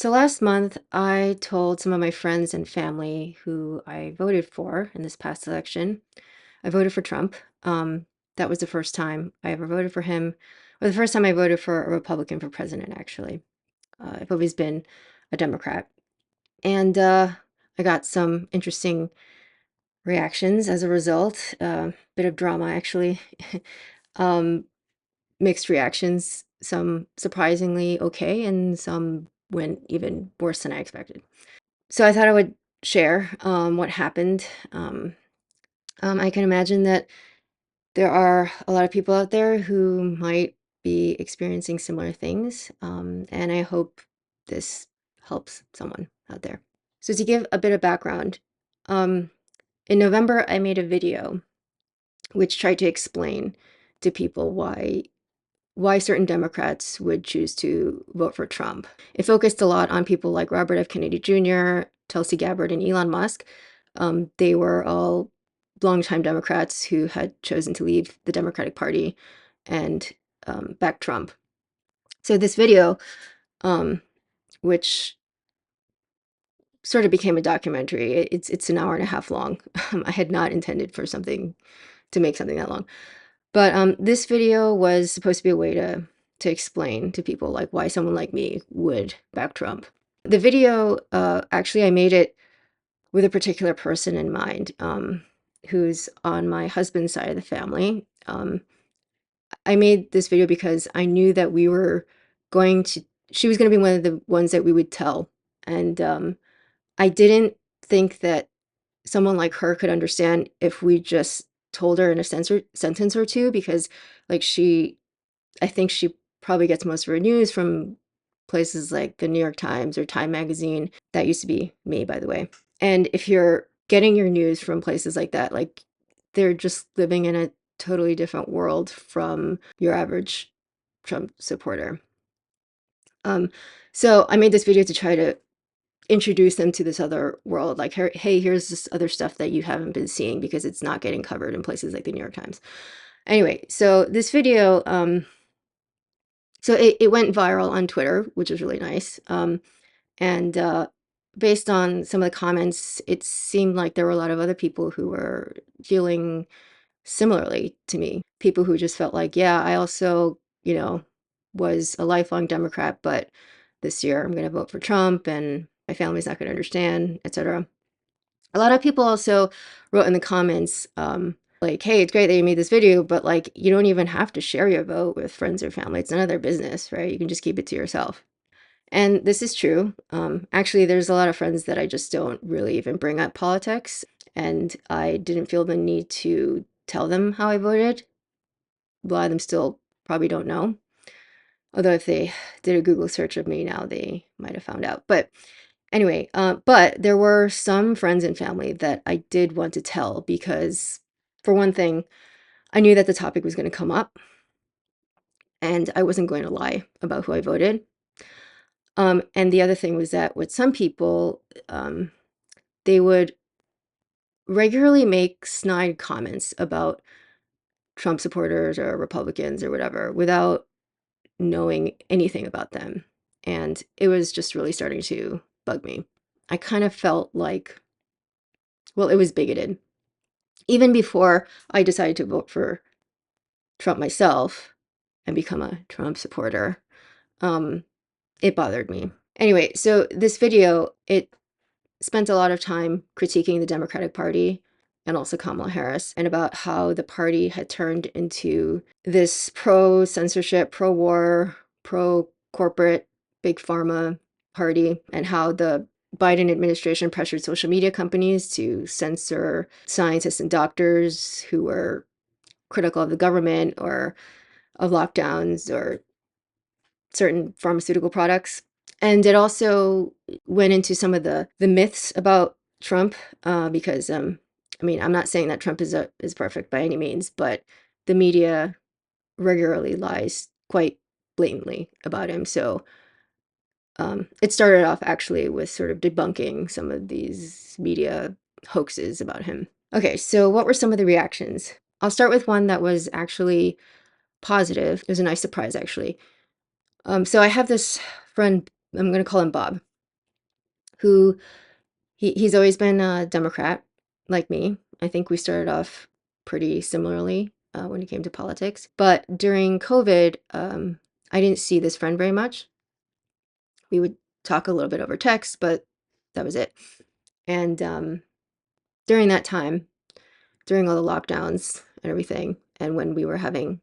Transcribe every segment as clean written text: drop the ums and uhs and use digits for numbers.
So last month, I told some of my friends and family who I voted for in this past election. I voted for Trump. That was the first time I ever voted for him, or the first time I voted for a Republican for president, actually. I've always been a Democrat. And I got some interesting reactions as a result. Bit of drama, actually. um, Mixed reactions, some surprisingly okay, and some went even worse than I expected. So I thought I would share what happened. I can imagine that there are a lot of people out there who might be experiencing similar things, and I hope this helps someone out there. So to give a bit of background, um, in November I made a video which tried to explain to people why certain Democrats would choose to vote for Trump. It focused a lot on people like Robert F. Kennedy Jr., Tulsi Gabbard, and Elon Musk. They were all longtime Democrats who had chosen to leave the Democratic Party and back Trump. So this video, um, which sort of became a documentary, it's an hour and a half long. I had not intended for something to make something that long. But this video was supposed to be a way to explain to people like why someone like me would back Trump. The video, actually, I made it with a particular person in mind, who's on my husband's side of the family. I made this video because I knew that she was going to be one of the ones that we would tell. And I didn't think that someone like her could understand if we just told her in a sentence or two, because like I think she probably gets most of her news from places like the New York Times or Time Magazine. That used to be me, by the way. And if you're getting your news from places like that, like they're just living in a totally different world from your average Trump supporter. Um, so I made this video to try to introduce them to this other world, like, hey, here's this other stuff that you haven't been seeing because it's not getting covered in places like the New York Times. Anyway, so this video, so it went viral on Twitter, which is really nice. And based on some of the comments, it seemed like there were a lot of other people who were feeling similarly to me. People who just felt like, yeah, I also, was a lifelong Democrat, but this year I'm going to vote for Trump and my family's not going to understand, etc. A lot of people also wrote in the comments, like, hey, it's great that you made this video, but like, you don't even have to share your vote with friends or family. It's none of their business, right? You can just keep it to yourself. And this is true. Actually, there's a lot of friends that I just don't really even bring up politics. And I didn't feel the need to tell them how I voted. A lot of them still probably don't know. Although if they did a Google search of me now, they might have found out. But anyway, but there were some friends and family that I did want to tell because, for one thing, I knew that the topic was going to come up and I wasn't going to lie about who I voted. And the other thing was that with some people, they would regularly make snide comments about Trump supporters or Republicans or whatever without knowing anything about them. And it was just really starting to bug me. I kind of felt like, well, it was bigoted. Even before I decided to vote for Trump myself and become a Trump supporter, it bothered me. Anyway, so this video, it spent a lot of time critiquing the Democratic Party and also Kamala Harris, and about how the party had turned into this pro-censorship, pro-war, pro-corporate, big pharma party, and how the Biden administration pressured social media companies to censor scientists and doctors who were critical of the government or of lockdowns or certain pharmaceutical products. And it also went into some of the myths about Trump, because I mean, I'm not saying that Trump is perfect by any means, but the media regularly lies quite blatantly about him. So it started off actually with sort of debunking some of these media hoaxes about him. Okay, so what were some of the reactions? I'll start with one that was actually positive. It was a nice surprise, actually. So I have this friend, I'm going to call him Bob. who he's always been a Democrat, like me. I think we started off pretty similarly when it came to politics. But during COVID, I didn't see this friend very much. We would talk a little bit over text, but that was it. And during that time, during all the lockdowns and everything, and when we were having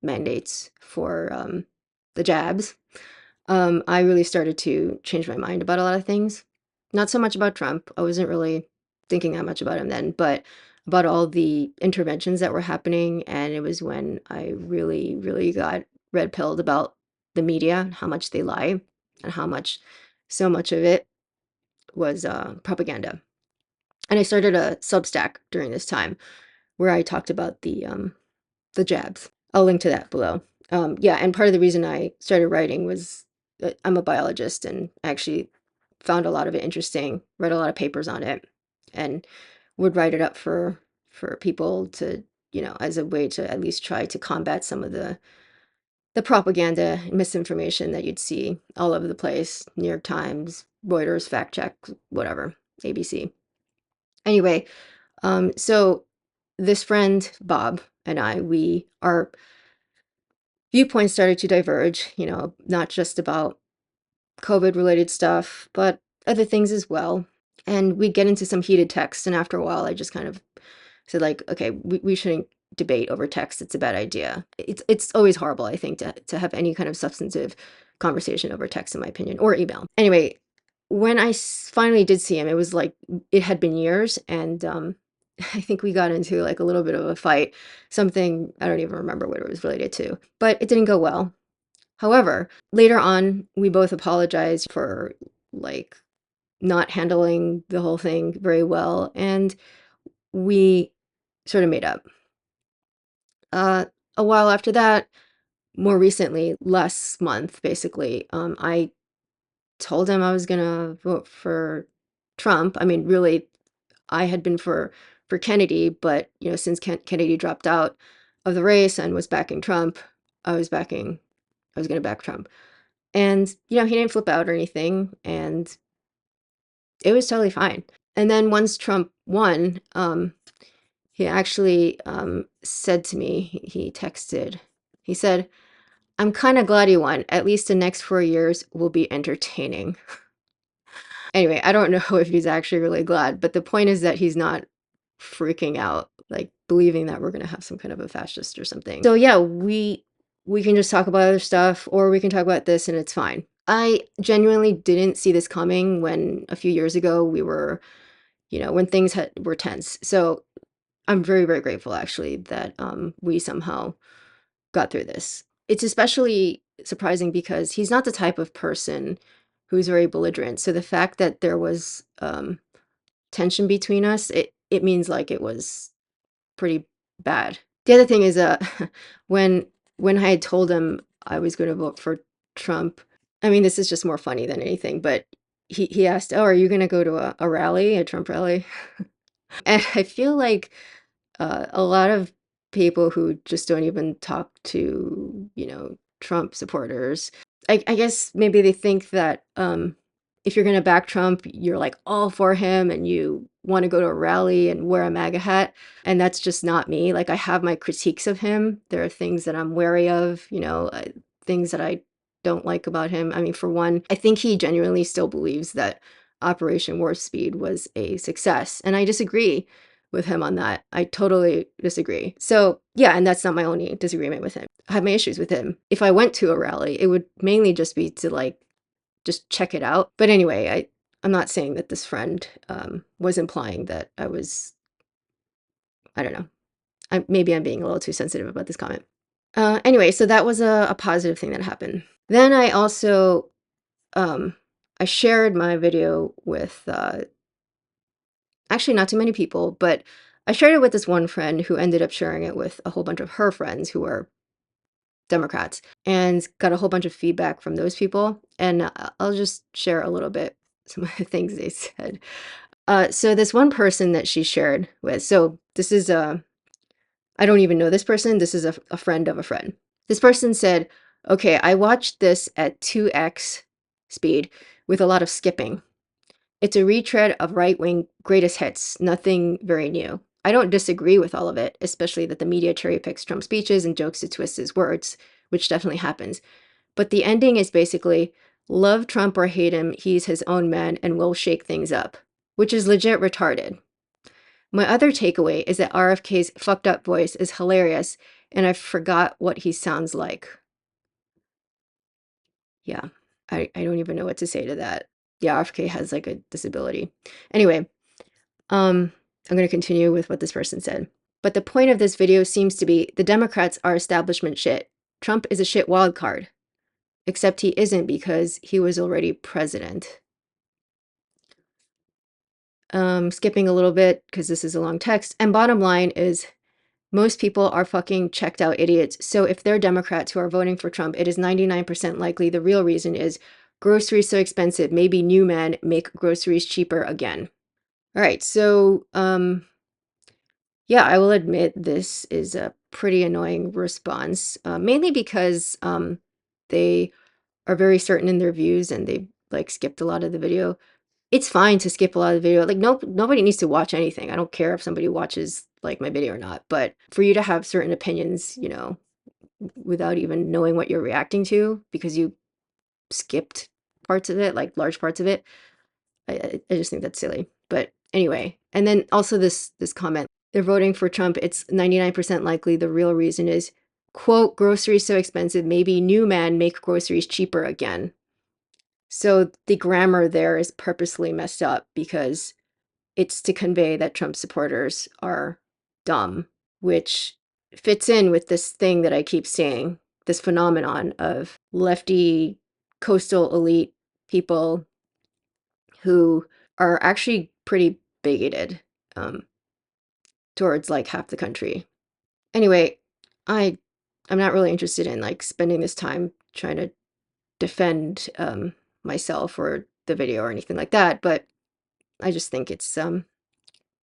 mandates for the jabs, I really started to change my mind about a lot of things. Not so much about Trump. I wasn't really thinking that much about him then, but about all the interventions that were happening. And it was when I really, really got red pilled about the media and how much they lie and how much, so much of it was propaganda. And I started a Substack during this time where I talked about the jabs. I'll link to that below. Yeah, and part of the reason I started writing was I'm a biologist and actually found a lot of it interesting, read a lot of papers on it, and would write it up for people to, as a way to at least try to combat some of the propaganda and misinformation that you'd see all over the place. New York Times, Reuters, fact check, whatever, ABC. Anyway, so this friend, Bob, and our viewpoints started to diverge, not just about COVID related stuff, but other things as well. And we'd get into some heated text. And after a while, I just kind of said, like, okay, we shouldn't debate over text. It's a bad idea. It's always horrible, I think, to have any kind of substantive conversation over text, in my opinion, or email. Anyway, when I finally did see him, it was like it had been years. And I think we got into like a little bit of a fight, something I don't even remember what it was related to, but it didn't go well. However, later on, we both apologized for like not handling the whole thing very well, and we sort of made up. A while after that, more recently, last month, basically, I told him I was gonna vote for Trump. I mean, really, I had been for Kennedy, but since Kennedy dropped out of the race and was backing Trump, I was going to back Trump. And he didn't flip out or anything, and it was totally fine. And then once Trump won, he actually said to me, he texted, he said, "I'm kind of glad he won. At least the next 4 years will be entertaining." Anyway, I don't know if he's actually really glad, but the point is that he's not freaking out, like believing that we're going to have some kind of a fascist or something. So yeah, we can just talk about other stuff, or we can talk about this and it's fine. I genuinely didn't see this coming when a few years ago we were, when things were tense. So I'm very, very grateful actually that we somehow got through this. It's especially surprising because he's not the type of person who's very belligerent. So the fact that there was tension between us, it means like it was pretty bad. The other thing is when when I had told him I was going to vote for Trump, I mean, this is just more funny than anything, but he asked, "Oh, are you going to go to a rally, a Trump rally?" And I feel like a lot of people who just don't even talk to, Trump supporters, I guess maybe they think that if you're going to back Trump, you're like all for him and you want to go to a rally and wear a MAGA hat. And that's just not me. Like, I have my critiques of him. There are things that I'm wary of, things that I don't like about him. I mean, for one, I think he genuinely still believes that Operation Warp Speed was a success. And I disagree with him on that. I totally disagree. So yeah, and that's not my only disagreement with him. I have my issues with him. If I went to a rally, it would mainly just be to like just check it out. But anyway, I'm not saying that this friend was implying that I was, I don't know. Maybe I'm being a little too sensitive about this comment. Anyway, so that was a positive thing that happened. Then I also, I shared my video with, actually not too many people, but I shared it with this one friend who ended up sharing it with a whole bunch of her friends who are Democrats, and got a whole bunch of feedback from those people. And I'll just share a little bit some of the things they said. So this one person that she shared with, so this is I don't even know this person. This is a friend of a friend. This person said, "Okay, I watched this at 2x speed with a lot of skipping. It's a retread of right-wing greatest hits, nothing very new. I don't disagree with all of it, especially that the media cherry picks Trump's speeches and jokes to twist his words, which definitely happens. But the ending is basically, love Trump or hate him, he's his own man and will shake things up, which is legit retarded. My other takeaway is that RFK's fucked up voice is hilarious, and I forgot what he sounds like. Yeah, I don't even know what to say to that. Yeah, RFK has like a disability. Anyway, I'm going to continue with what this person said. But the point of this video seems to be the Democrats are establishment shit. Trump is a shit wild card. Except he isn't because he was already president. Skipping a little bit because this is a long text. And bottom line is most people are fucking checked out idiots. So if they're Democrats who are voting for Trump, it is 99% likely the real reason is groceries so expensive. Maybe new men make groceries cheaper again. All right. So, yeah, I will admit this is a pretty annoying response, mainly because they are very certain in their views and they like skipped a lot of the video. It's fine to skip a lot of the video. Like nobody needs to watch anything. I don't care if somebody watches like my video or not, but for you to have certain opinions, you know, without even knowing what you're reacting to because you skipped parts of it, like large parts of it, I just think that's silly. But anyway, and then also this comment, they're voting for Trump. It's 99% likely the real reason is, quote, groceries so expensive, maybe new man make groceries cheaper again. So the grammar there is purposely messed up because it's to convey that Trump supporters are dumb, which fits in with this thing that I keep seeing, this phenomenon of lefty coastal elite people who are actually pretty bigoted um, towards like half the country. Anyway, I I'm not really interested in like spending this time trying to defend myself or the video or anything like that, but I just think it's an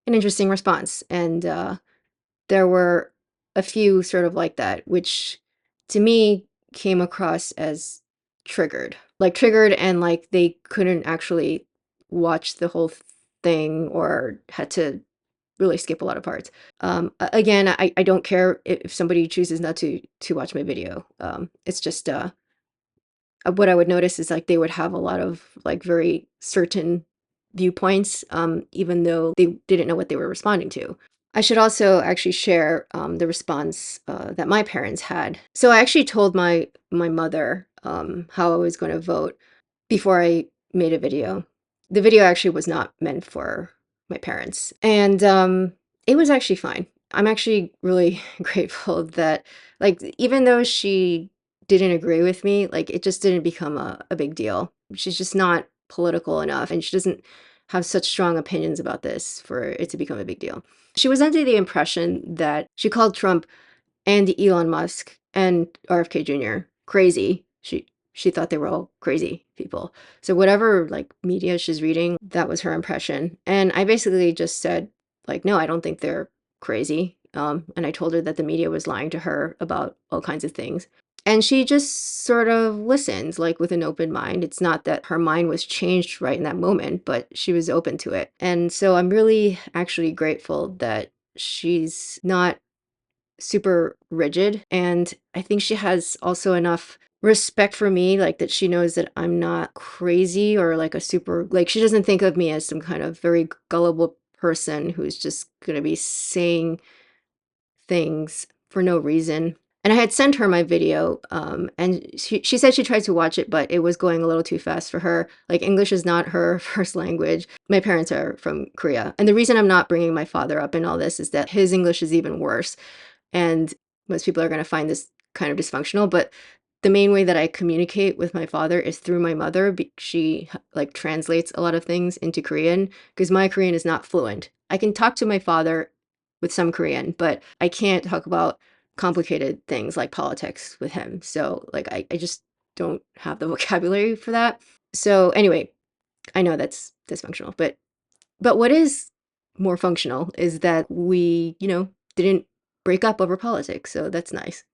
interesting response. And there were a few sort of like that, which to me came across as triggered. Like triggered and like they couldn't actually watch the whole thing or had to really skip a lot of parts. Again, I don't care if somebody chooses not to watch my video. It's just what I would notice is like they would have a lot of like very certain viewpoints, even though they didn't know what they were responding to. I should also actually share the response that my parents had. So I actually told my mother how I was going to vote before I made a video. The video actually was not meant for my parents, and it was actually fine. I'm actually really grateful that, like, even though she didn't agree with me, like, it just didn't become a big deal. She's just not political enough, and she doesn't have such strong opinions about this for it to become a big deal. She was under the impression that she called Trump and Elon Musk and RFK Jr. crazy. She thought they were all crazy people. So whatever like media she's reading, that was her impression. And I basically just said like, no, I don't think they're crazy. And I told her that the media was lying to her about all kinds of things. And she just sort of listened, like with an open mind. It's not that her mind was changed right in that moment, but she was open to it. And so I'm really actually grateful that she's not super rigid. And I think she has also enough respect for me, like that she knows that I'm not crazy or like a super, like she doesn't think of me as some kind of very gullible person who's just going to be saying things for no reason. And I had sent her my video, and she said she tried to watch it, but it was going a little too fast for her. Like, English is not her first language. My parents are from Korea. And the reason I'm not bringing my father up in all this is that his English is even worse. And most people are going to find this kind of dysfunctional, but the main way that I communicate with my father is through my mother. She like translates a lot of things into Korean because my Korean is not fluent. I can talk to my father with some Korean, but I can't talk about complicated things like politics with him. So like I just don't have the vocabulary for that. So anyway, I know that's dysfunctional, but what is more functional is that we, you know, didn't break up over politics. So that's nice.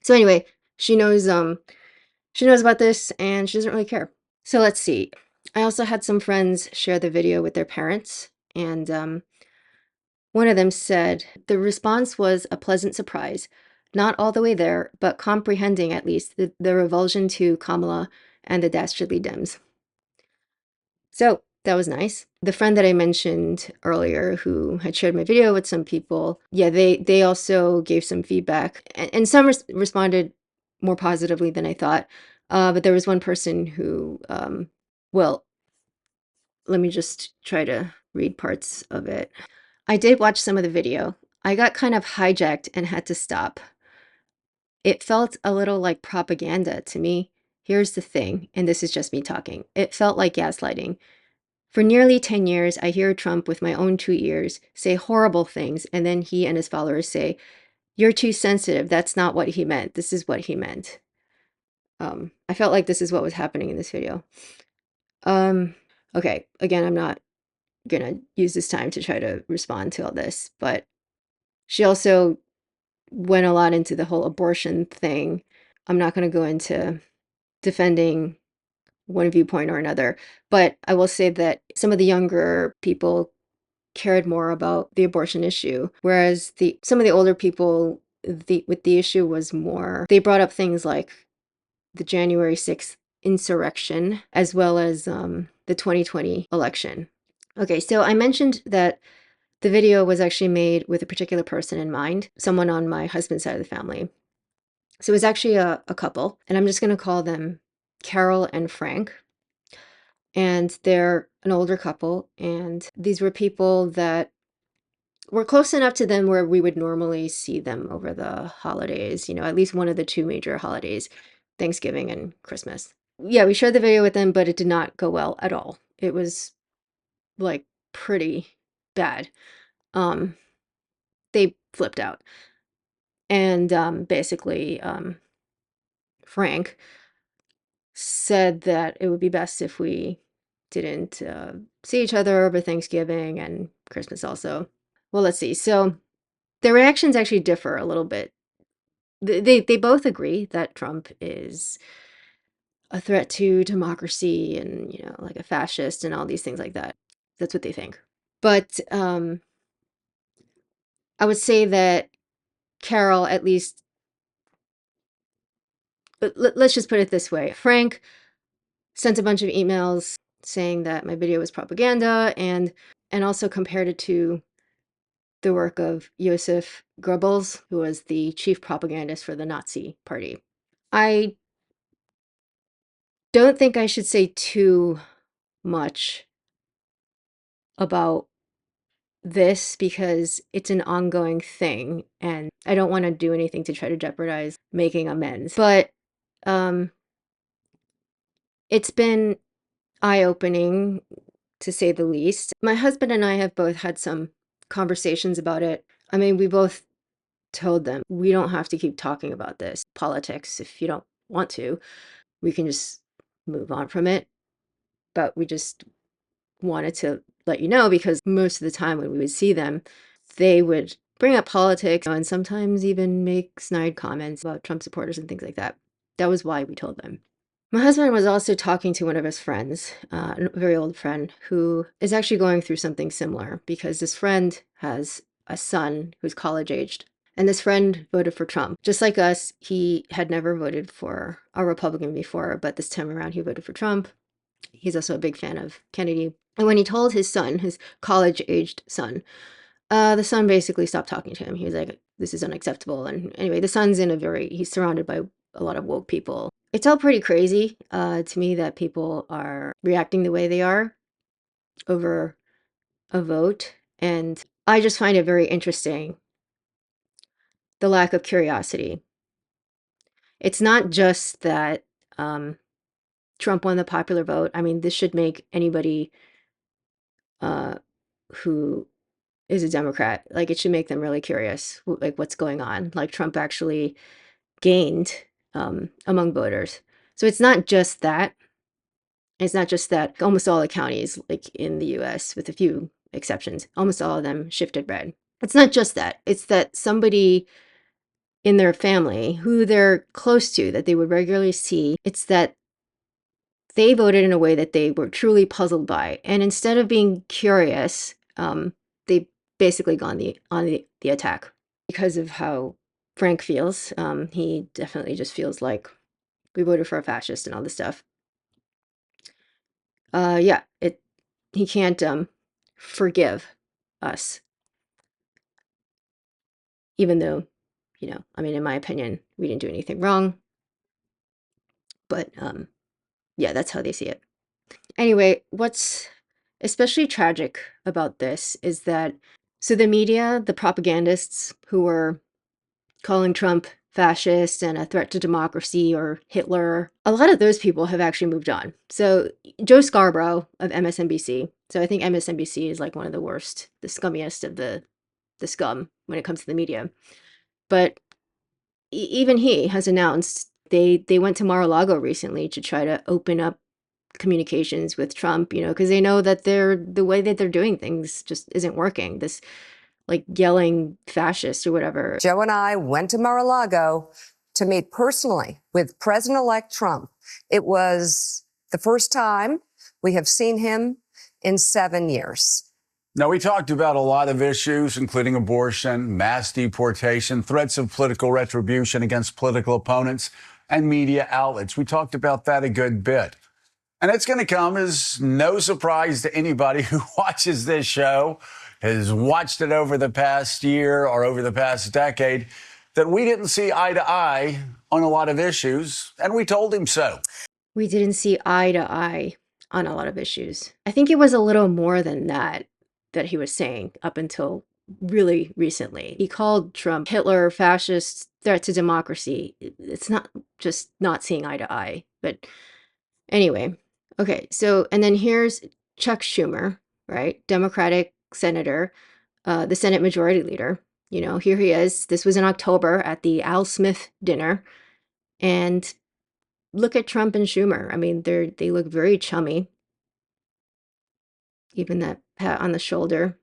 So anyway, she knows about this and she doesn't really care. So let's see. I also had some friends share the video with their parents, and one of them said the response was a pleasant surprise, not all the way there, but comprehending at least the revulsion to Kamala and the dastardly Dems. So that was nice. The friend that I mentioned earlier who had shared my video with some people, yeah, they also gave some feedback, and some responded more positively than I thought. But there was one person who, well, let me just try to read parts of it. I did watch some of the video. I got kind of hijacked and had to stop. It felt a little like propaganda to me. Here's the thing, and this is just me talking. It felt like gaslighting. For nearly 10 years, I hear Trump with my own 2 ears say horrible things, and then he and his followers say, "You're too sensitive. That's not what he meant. This is what he meant." I felt like this is what was happening in this video. Okay, again, I'm not gonna use this time to try to respond to all this, but she also went a lot into the whole abortion thing. I'm not gonna go into defending one viewpoint or another, but I will say that some of the younger people cared more about the abortion issue, whereas some of the older people, with the issue was more, they brought up things like the January 6th insurrection, as well as the 2020 election. Okay, so I mentioned that the video was actually made with a particular person in mind, someone on my husband's side of the family. So it was actually a couple, and I'm just going to call them Carol and Frank. And they're an older couple, and these were people that were close enough to them where we would normally see them over the holidays, at least one of the two major holidays, Thanksgiving and Christmas. Yeah, we shared the video with them, but it did not go well at all. It was like pretty bad. Um, they flipped out. And basically, Frank said that it would be best if we didn't see each other over Thanksgiving and Christmas also. Well, let's see. So their reactions actually differ a little bit. They both agree that Trump is a threat to democracy and, like a fascist and all these things like that. That's what they think. But I would say that Carol, at least, let's just put it this way. Frank sent a bunch of emails saying that my video was propaganda, and also compared it to the work of Joseph Goebbels, who was the chief propagandist for the Nazi party. I don't think I should say too much about this because it's an ongoing thing, and I don't want to do anything to try to jeopardize making amends. But it's been eye-opening, to say the least. My husband and I have both had some conversations about it. I mean, we both told them we don't have to keep talking about this politics if you don't want to. We can just move on from it. But we just wanted to let you know because most of the time when we would see them, they would bring up politics and sometimes even make snide comments about Trump supporters and things like that. That was why we told them. My husband was also talking to one of his friends, a very old friend, who is actually going through something similar because this friend has a son who's college aged. And this friend voted for Trump. Just like us, he had never voted for a Republican before, but this time around he voted for Trump. He's also a big fan of Kennedy. And when he told his son, his college aged son, the son basically stopped talking to him. He was like, this is unacceptable. And anyway, the son's he's surrounded by a lot of woke people. It's all pretty crazy to me that people are reacting the way they are over a vote. And I just find it very interesting, the lack of curiosity. It's not just that Trump won the popular vote. I mean, this should make anybody who is a Democrat, like it should make them really curious, like what's going on. Like Trump actually gained among voters. So it's not just that. It's not just that almost all the counties, like in the US, with a few exceptions, almost all of them shifted red. It's not just that. It's that somebody in their family who they're close to, that they would regularly see, it's that they voted in a way that they were truly puzzled by. And instead of being curious, they've basically gone on the attack because of how Frank feels. He definitely just feels like we voted for a fascist and all this stuff. Yeah, he can't forgive us, even though, I mean, in my opinion, we didn't do anything wrong. But yeah, that's how they see it. Anyway, what's especially tragic about this is that so the media, the propagandists who were calling Trump fascist and a threat to democracy or Hitler, a lot of those people have actually moved on. So Joe Scarborough of MSNBC, so I think MSNBC is like one of the worst, the scummiest of the scum when it comes to the media. But even he has announced they went to Mar-a-Lago recently to try to open up communications with Trump, because they know that the way that they're doing things just isn't working. This like yelling fascist or whatever. Joe and I went to Mar-a-Lago to meet personally with President-elect Trump. It was the first time we have seen him in 7 years. Now, we talked about a lot of issues, including abortion, mass deportation, threats of political retribution against political opponents, and media outlets. We talked about that a good bit. And it's going to come as no surprise to anybody who watches this show, has watched it over the past year or over the past decade, that we didn't see eye to eye on a lot of issues, and we told him so. We didn't see eye to eye on a lot of issues. I think it was a little more than that he was saying up until really recently. He called Trump Hitler, fascist, threat to democracy. It's not just not seeing eye to eye. But anyway, okay, so, and then here's Chuck Schumer, right? Democratic senator, the Senate Majority Leader. Here he is. This was in October at the Al Smith dinner. And look at Trump and Schumer. I mean, they look very chummy. Even that pat on the shoulder.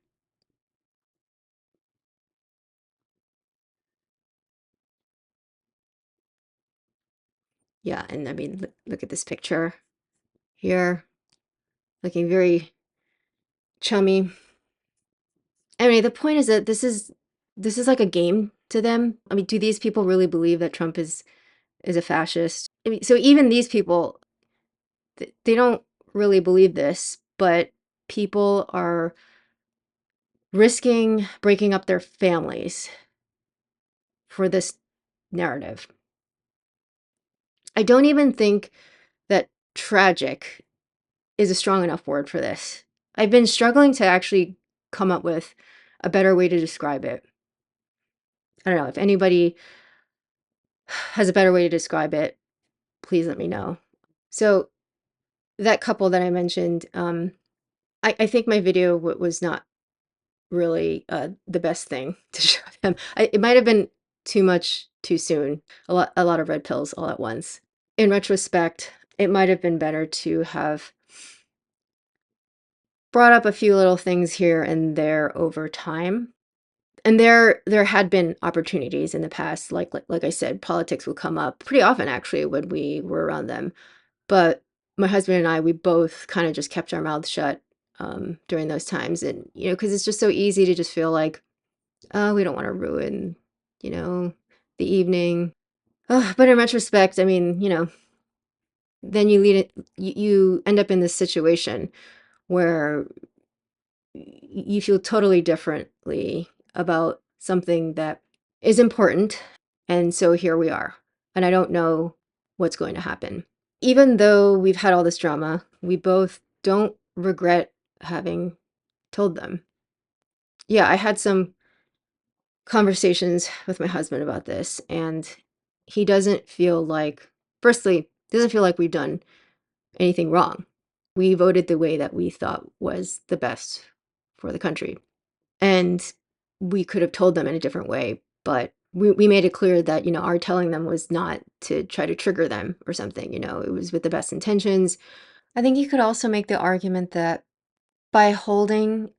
Yeah, and I mean, look at this picture here, looking very chummy. Anyway, the point is that this is like a game to them. I mean, do these people really believe that Trump is a fascist? I mean, so even these people, they don't really believe this, but people are risking breaking up their families for this narrative. I don't even think that tragic is a strong enough word for this. I've been struggling to actually come up with a better way to describe it. I don't know if anybody has a better way to describe it, please let me know. So that couple that I mentioned, I think my video was not really the best thing to show them. It might have been too much too soon. A lot of red pills all at once. In retrospect, it might have been better to have brought up a few little things here and there over time. And there had been opportunities in the past, like I said, politics would come up pretty often actually when we were around them. But my husband and I, we both kind of just kept our mouths shut during those times. And, because it's just so easy to just feel like, oh, we don't want to ruin, the evening. But in retrospect, I mean, then you end up in this situation where you feel totally differently about something that is important. And so here we are. And I don't know what's going to happen. Even though we've had all this drama, we both don't regret having told them. Yeah, I had some conversations with my husband about this, and he doesn't feel like, firstly, doesn't feel like we've done anything wrong. We voted the way that we thought was the best for the country. And we could have told them in a different way, but we made it clear that, our telling them was not to try to trigger them or something, it was with the best intentions. I think you could also make the argument that by holding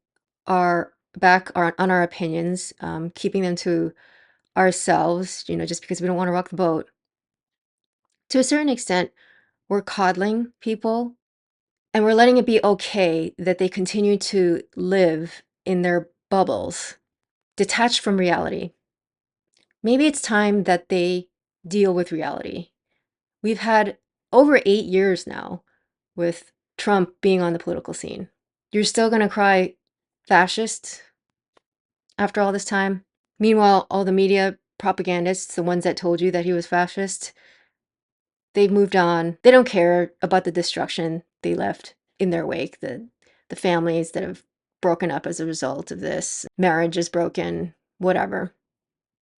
on our opinions, keeping them to ourselves, just because we don't want to rock the boat, to a certain extent, we're coddling people and we're letting it be okay that they continue to live in their bubbles, detached from reality. Maybe it's time that they deal with reality. We've had over 8 years now with Trump being on the political scene. You're still going to cry fascist after all this time? Meanwhile, all the media propagandists, the ones that told you that he was fascist, they've moved on. They don't care about the destruction they left in their wake, the families that have broken up as a result of this, marriage is broken, whatever.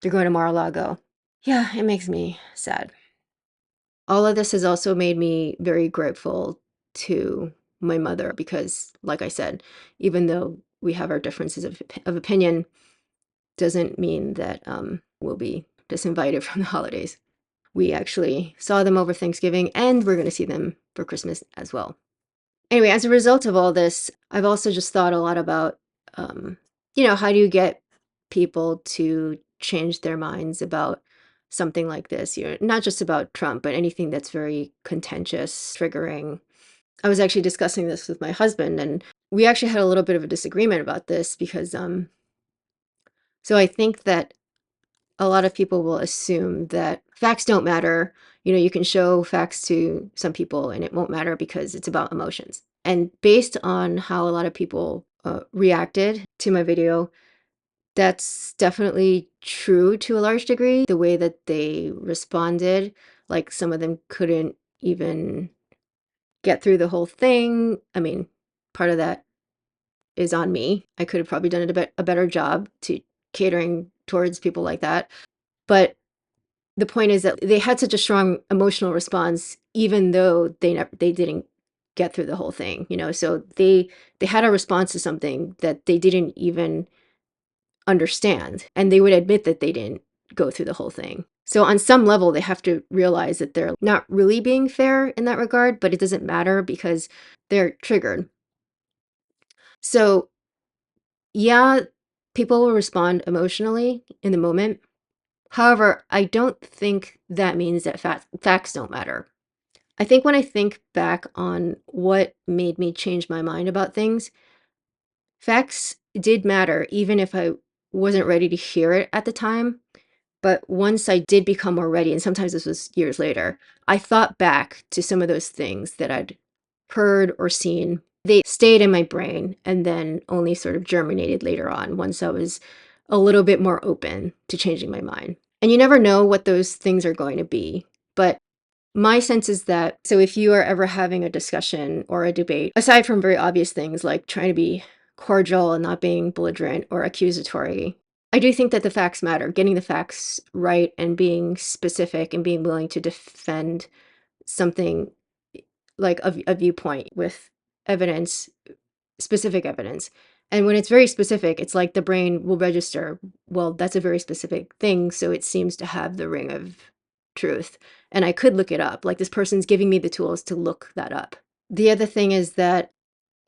They're going to Mar-a-Lago. Yeah, it makes me sad. All of this has also made me very grateful to my mother because, like I said, even though we have our differences of opinion, doesn't mean that we'll be disinvited from the holidays. We actually saw them over Thanksgiving and we're going to see them for Christmas as well. Anyway, as a result of all this, I've also just thought a lot about, how do you get people to change their minds about something like this? Not just about Trump, but anything that's very contentious, triggering. I was actually discussing this with my husband, and we actually had a little bit of a disagreement about this because, so I think that a lot of people will assume that facts don't matter. You can show facts to some people and it won't matter because it's about emotions. And based on how a lot of people reacted to my video, that's definitely true to a large degree. The way that they responded, like some of them couldn't even get through the whole thing. I mean, part of that is on me. I could have probably done a better job to catering towards people like that. But the point is that they had such a strong emotional response, even though they didn't get through the whole thing, So they had a response to something that they didn't even understand, and they would admit that they didn't go through the whole thing. So on some level, they have to realize that they're not really being fair in that regard, but it doesn't matter because they're triggered. So yeah, people will respond emotionally in the moment. However, I don't think that means that facts don't matter. I think when I think back on what made me change my mind about things, facts did matter, even if I wasn't ready to hear it at the time. But once I did become more ready, and sometimes this was years later, I thought back to some of those things that I'd heard or seen. They stayed in my brain and then only sort of germinated later on once I was a little bit more open to changing my mind. And you never know what those things are going to be. But my sense is that, so if you are ever having a discussion or a debate, aside from very obvious things like trying to be cordial and not being belligerent or accusatory, I do think that the facts matter. Getting the facts right and being specific and being willing to defend something like a viewpoint with evidence, specific evidence. And when it's very specific, it's like the brain will register, well, that's a very specific thing, so it seems to have the ring of truth. And I could look it up. Like this person's giving me the tools to look that up. The other thing is that,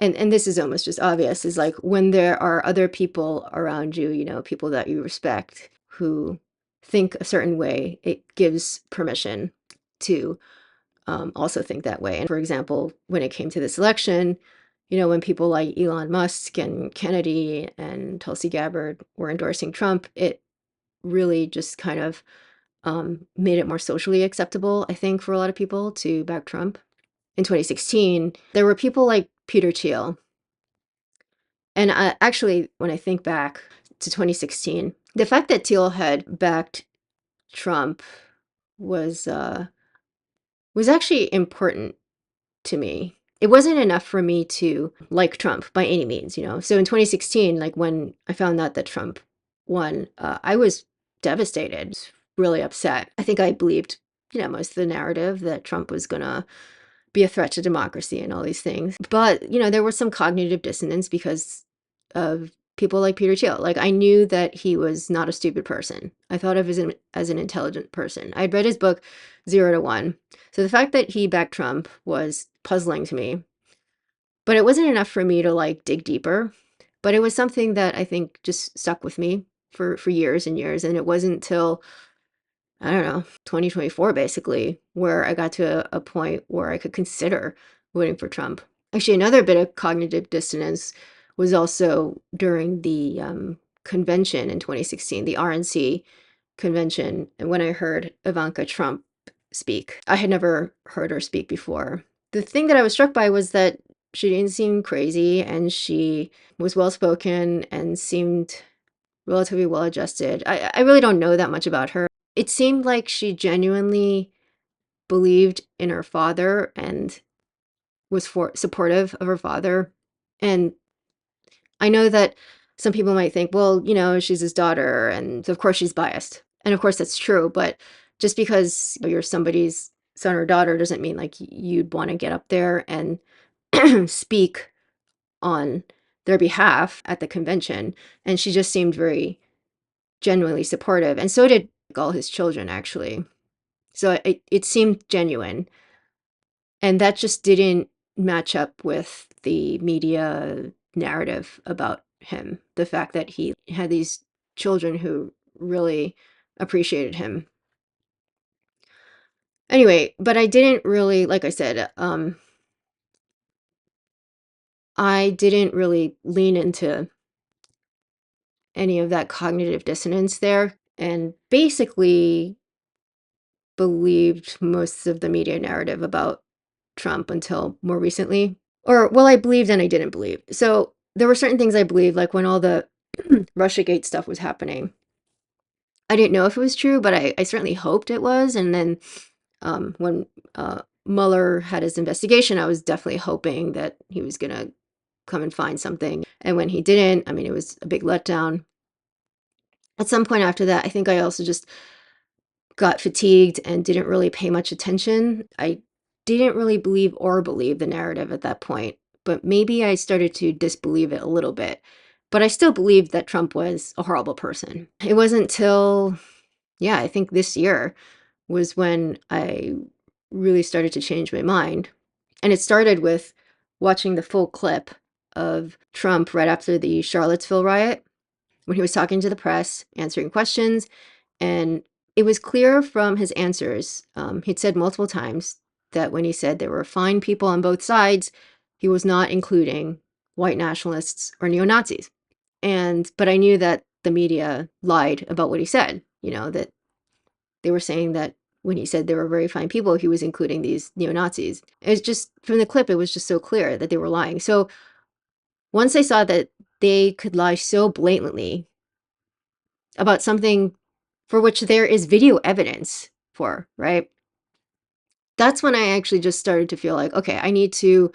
and this is almost just obvious, is like when there are other people around you, people that you respect who think a certain way, it gives permission to also think that way. And for example, when it came to this election, when people like Elon Musk and Kennedy and Tulsi Gabbard were endorsing Trump, it really just kind of made it more socially acceptable, I think, for a lot of people to back Trump. In 2016, there were people like Peter Thiel. And actually, when I think back to 2016, the fact that Thiel had backed Trump was was actually important to me. It wasn't enough for me to like Trump by any means. So in 2016, like when I found out that Trump won, I was devastated, really upset. I think I believed, most of the narrative that Trump was gonna be a threat to democracy and all these things. But, there was some cognitive dissonance because of people like Peter Thiel. Like I knew that he was not a stupid person. I thought of him as an intelligent person. I'd read his book, 0 to 1. So the fact that he backed Trump was puzzling to me. But it wasn't enough for me to like dig deeper. But it was something that I think just stuck with me for years and years. And it wasn't until I don't know, 2024 basically, where I got to a point where I could consider voting for Trump. Actually, another bit of cognitive dissonance was also during the convention in 2016, the RNC convention, and when I heard Ivanka Trump speak. I had never heard her speak before. The thing that I was struck by was that she didn't seem crazy, and she was well spoken and seemed relatively well adjusted. I really don't know that much about her. It seemed like she genuinely believed in her father and was supportive of her father. And I know that some people might think, well, she's his daughter, and of course she's biased. And of course that's true, but just because you're somebody's son or daughter doesn't mean like you'd want to get up there and speak on their behalf at the convention. And she just seemed very genuinely supportive. And so did all his children, actually. So it seemed genuine. And that just didn't match up with the media narrative about him. The fact that he had these children who really appreciated him. Anyway, but I didn't really, like I said, I didn't really lean into any of that cognitive dissonance there, and basically believed most of the media narrative about Trump until more recently. Or, well, I believed and I didn't believe. So there were certain things I believed, like when all the Russiagate stuff was happening. I didn't know if it was true, but I certainly hoped it was. And then when Mueller had his investigation, I was definitely hoping that he was going to come and find something. And when he didn't, I mean, it was a big letdown. At some point after that, I think I also just got fatigued and didn't really pay much attention. I didn't really believe the narrative at that point, but maybe I started to disbelieve it a little bit. But I still believed that Trump was a horrible person. It wasn't till, yeah, I think this year was when I really started to change my mind. And it started with watching the full clip of Trump right after the Charlottesville riot, when he was talking to the press, answering questions, and it was clear from his answers. He'd said multiple times that when he said there were fine people on both sides, he was not including white nationalists or neo-Nazis. But I knew that the media lied about what he said, that they were saying that when he said there were very fine people, he was including these neo-Nazis. It's just, from the clip, it was just so clear that they were lying. So once I saw that they could lie so blatantly about something for which there is video evidence for, right? That's when I actually just started to feel like, okay, I need to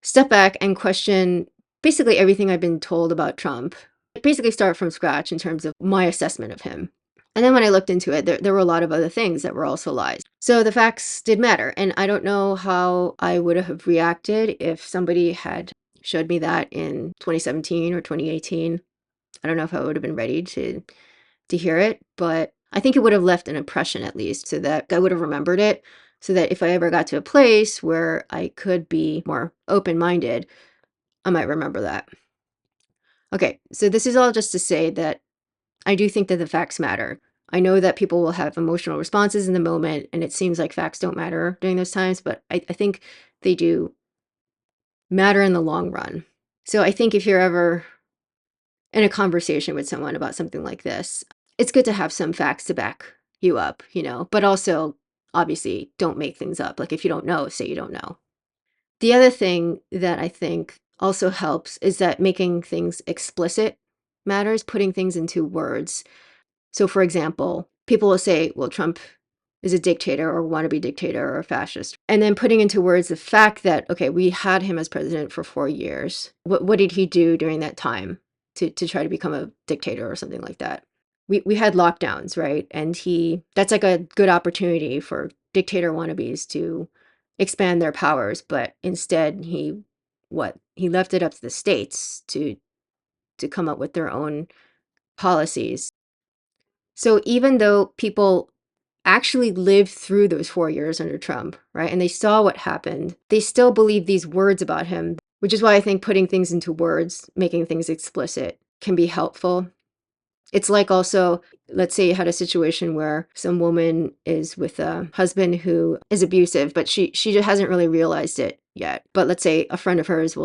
step back and question basically everything I've been told about Trump. Basically start from scratch in terms of my assessment of him. And then when I looked into it, there were a lot of other things that were also lies. So the facts did matter. And I don't know how I would have reacted if somebody had showed me that in 2017 or 2018. I don't know if I would have been ready to hear it, but I think it would have left an impression, at least, so that I would have remembered it, so that if I ever got to a place where I could be more open-minded, I might remember that. Okay, so this is all just to say that I do think that the facts matter. I know that people will have emotional responses in the moment, and it seems like facts don't matter during those times, but I think they do matter in the long run. So I think if you're ever in a conversation with someone about something like this, it's good to have some facts to back you up, but also obviously don't make things up. Like if you don't know, say you don't know. The other thing that I think also helps is that making things explicit matters, putting things into words. So for example, people will say, well, Trump is a dictator or wannabe dictator or a fascist. And then putting into words the fact that, okay, we had him as president for 4 years. What did he do during that time to try to become a dictator or something like that? We had lockdowns, right? And that's like a good opportunity for dictator wannabes to expand their powers. But instead he left it up to the states to come up with their own policies. So even though people actually lived through those 4 years under Trump, right? And they saw what happened. They still believe these words about him, which is why I think putting things into words, making things explicit can be helpful. It's like also, let's say you had a situation where some woman is with a husband who is abusive, but she just hasn't really realized it yet. But let's say a friend of hers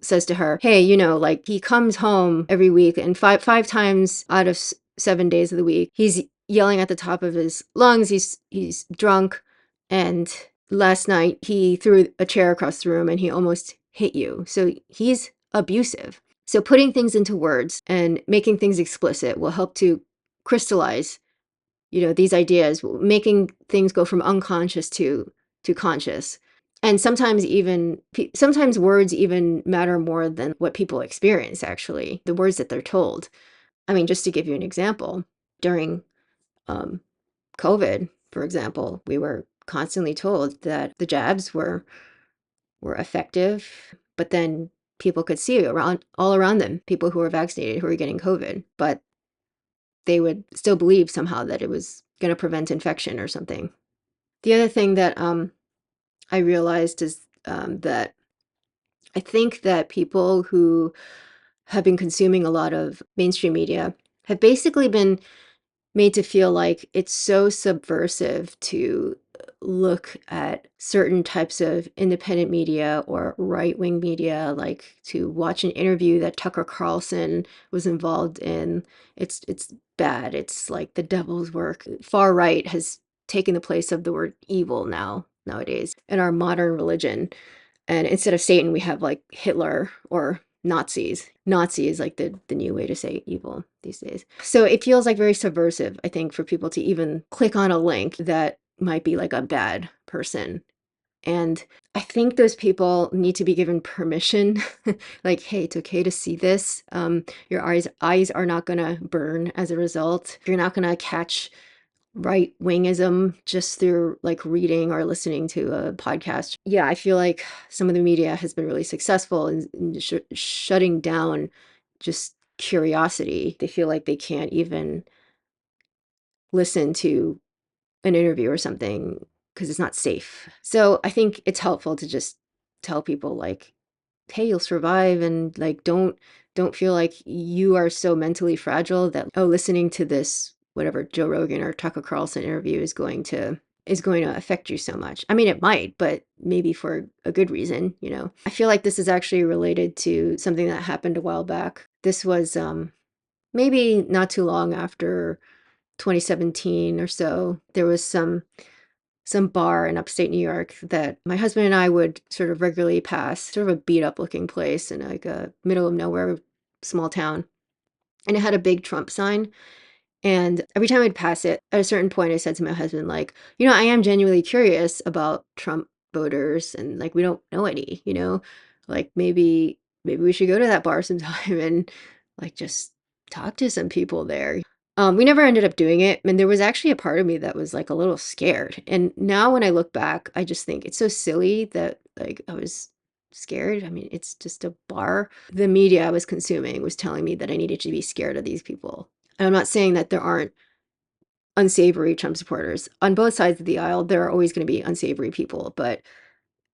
says to her, hey, like he comes home every week and five times out of 7 days of the week, he's yelling at the top of his lungs. He's drunk. And last night he threw a chair across the room and he almost hit you. So he's abusive. So putting things into words and making things explicit will help to crystallize, these ideas, making things go from unconscious to conscious. And sometimes words even matter more than what people experience, actually, the words that they're told. I mean, just to give you an example, during um, COVID, for example, we were constantly told that the jabs were effective, but then people could see all around them, people who were vaccinated who were getting COVID, but they would still believe somehow that it was going to prevent infection or something. The other thing that I realized is that I think that people who have been consuming a lot of mainstream media have basically been made to feel like it's so subversive to look at certain types of independent media or right-wing media, like to watch an interview that Tucker Carlson was involved in. It's bad. It's like the devil's work. Far right has taken the place of the word evil nowadays in our modern religion. And instead of Satan, we have like Hitler or Nazis. Nazi is like the new way to say evil these days. So it feels like very subversive, I think, for people to even click on a link that might be like a bad person. And I think those people need to be given permission, like, hey, it's okay to see this. Your eyes are not going to burn as a result. You're not going to catch right wingism just through like reading or listening to a podcast. Yeah, I feel like some of the media has been really successful in shutting down just curiosity. They feel like they can't even listen to an interview or something because it's not safe. So I think it's helpful to just tell people like, hey, you'll survive, and like don't feel like you are so mentally fragile that listening to this whatever Joe Rogan or Tucker Carlson interview is going to affect you so much. I mean, it might, but maybe for a good reason. I feel like this is actually related to something that happened a while back. This was maybe not too long after 2017 or so. There was some bar in upstate New York that my husband and I would sort of regularly pass, sort of a beat up looking place in like a middle of nowhere small town. And it had a big Trump sign. And every time I'd pass it, at a certain point, I said to my husband, like, I am genuinely curious about Trump voters and like we don't know any, like maybe we should go to that bar sometime and like just talk to some people there. We never ended up doing it. And there was actually a part of me that was like a little scared. And now when I look back, I just think it's so silly that like I was scared. I mean, it's just a bar. The media I was consuming was telling me that I needed to be scared of these people. And I'm not saying that there aren't unsavory Trump supporters. On both sides of the aisle, there are always going to be unsavory people, but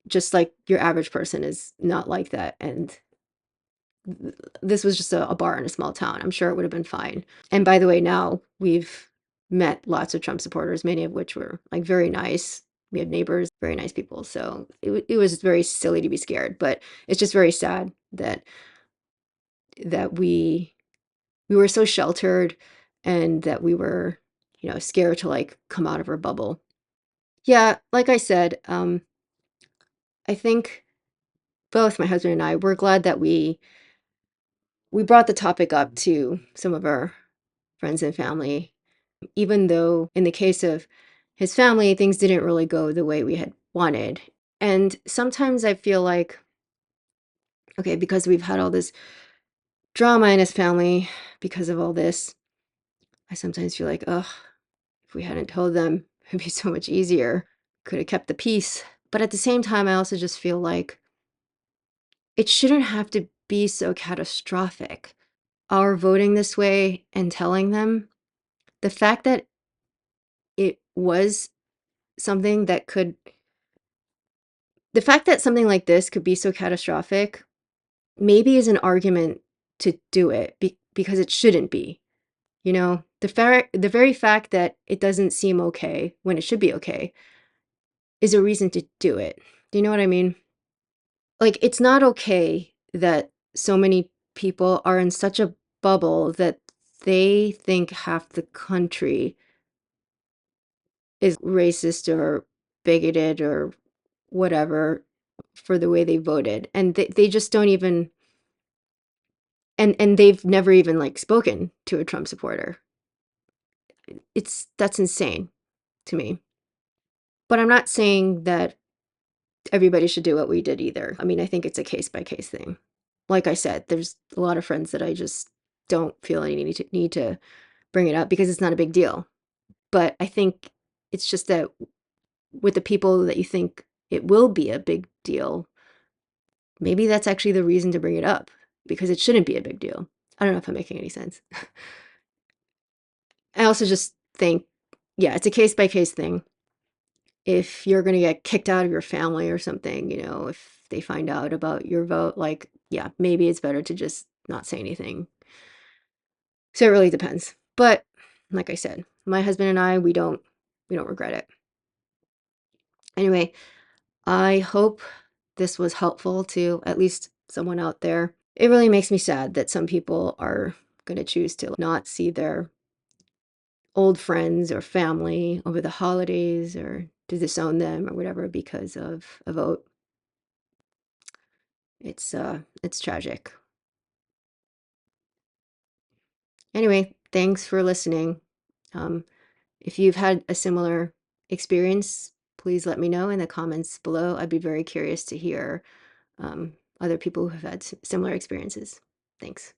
just like your average person is not like that. And this was just a bar in a small town. I'm sure it would have been fine. And by the way, now we've met lots of Trump supporters, many of which were like very nice. We have neighbors, very nice people. So it was very silly to be scared, but it's just very sad that we were so sheltered and that we were, scared to like come out of our bubble. Yeah, like I said, I think both my husband and I were glad that we brought the topic up to some of our friends and family, even though in the case of his family, things didn't really go the way we had wanted. And sometimes I feel like, okay, because we've had all this drama in his family because of all this, I sometimes feel like, ugh, if we hadn't told them, it'd be so much easier. Could have kept the peace. But at the same time, I also just feel like it shouldn't have to be so catastrophic. Our voting this way and telling them, the fact that it was something that could, the fact that something like this could be so catastrophic maybe is an argument to do it because it shouldn't be. You know, the very fact that it doesn't seem okay when it should be okay is a reason to do it. Do you know what I mean? Like, it's not okay that so many people are in such a bubble that they think half the country is racist or bigoted or whatever for the way they voted. And they just don't even, and they've never even like spoken to a Trump supporter. That's insane to me. But I'm not saying that everybody should do what we did either. I mean, I think it's a case by case thing. Like I said, there's a lot of friends that I just don't feel I need to bring it up because it's not a big deal. But I think it's just that with the people that you think it will be a big deal, maybe that's actually the reason to bring it up because it shouldn't be a big deal. I don't know if I'm making any sense. I also just think, yeah, it's a case by case thing. If you're going to get kicked out of your family or something, you know, if they find out about your vote, like, yeah, maybe it's better to just not say anything. So it really depends. But like I said, my husband and I, we don't regret it. Anyway, I hope this was helpful to at least someone out there. It really makes me sad that some people are going to choose to not see their old friends or family over the holidays or to disown them or whatever because of a vote. It's tragic. Anyway, thanks for listening. Um, if you've had a similar experience, please let me know in the comments below. I'd be very curious to hear other people who have had similar experiences. Thanks.